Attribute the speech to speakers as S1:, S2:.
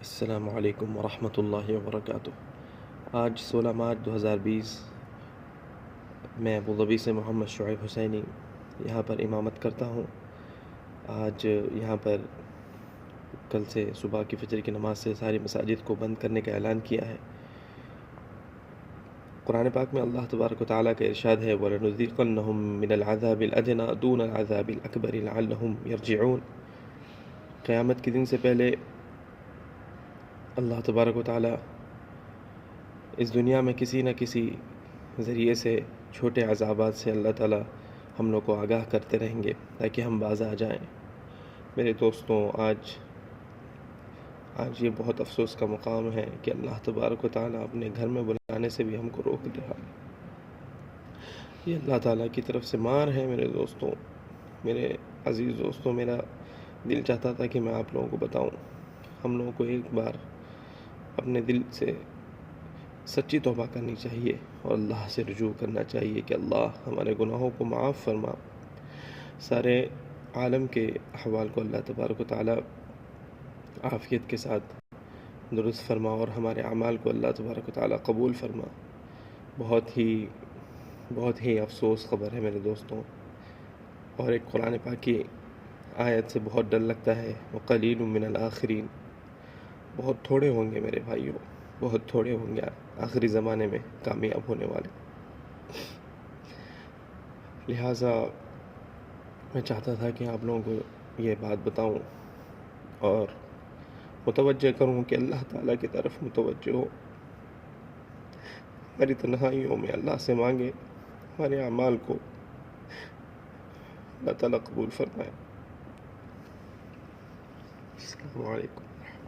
S1: السلام علیکم ورحمۃ اللہ وبرکاتہ۔ آج 16 مارچ 2020 میں ابوظبی سے محمد شعیب حسینی یہاں پر امامت کرتا ہوں۔ آج یہاں پر کل سے صبح کی فجر کی نماز سے ساری مساجد کو بند کرنے کا اعلان کیا ہے۔ قرآن پاک میں اللہ تبارک و تعالیٰ کا ارشاد ہے وَلَنُذِيقَنَّهُم مِّنَ الْعَذَابِ الْأَدْنَىٰ دُونَ الْعَذَابِ الْأَكْبَرِ لَعَلَّهُمْ يَرْجِعُونَ۔ قیامت کے دن سے پہلے اللہ تبارک و تعالیٰ اس دنیا میں کسی نہ کسی ذریعے سے چھوٹے عذابات سے اللہ تعالیٰ ہم لوگ کو آگاہ کرتے رہیں گے تاکہ ہم باز آ جائیں۔ میرے دوستوں، آج یہ بہت افسوس کا مقام ہے کہ اللہ تبارک و تعالیٰ اپنے گھر میں بلانے سے بھی ہم کو روک رہا ہے۔ یہ اللہ تعالیٰ کی طرف سے مار ہے میرے دوستوں، میرے عزیز دوستوں۔ میرا دل چاہتا تھا کہ میں آپ لوگوں کو بتاؤں، ہم لوگوں کو ایک بار اپنے دل سے سچی توبہ کرنی چاہیے اور اللہ سے رجوع کرنا چاہیے کہ اللہ ہمارے گناہوں کو معاف فرما، سارے عالم کے احوال کو اللہ تبارک و تعالیٰ عافیت کے ساتھ درست فرما اور ہمارے اعمال کو اللہ تبارک و تعالیٰ قبول فرما۔ بہت ہی افسوس خبر ہے میرے دوستوں، اور ایک قرآن پاک کی آیت سے بہت ڈر لگتا ہے وَقَلِيلٌ مِّنَ الْآخِرِينَ۔ بہت تھوڑے ہوں گے میرے بھائیوں، بہت تھوڑے ہوں گے آخری زمانے میں کامیاب ہونے والے۔ لہٰذا میں چاہتا تھا کہ آپ لوگوں کو یہ بات بتاؤں اور متوجہ کروں کہ اللہ تعالیٰ کی طرف متوجہ ہو، ہماری تنہائیوں میں اللہ سے مانگے، ہمارے اعمال کو اللہ تعالیٰ قبول فرمائے۔ السلام علیکم۔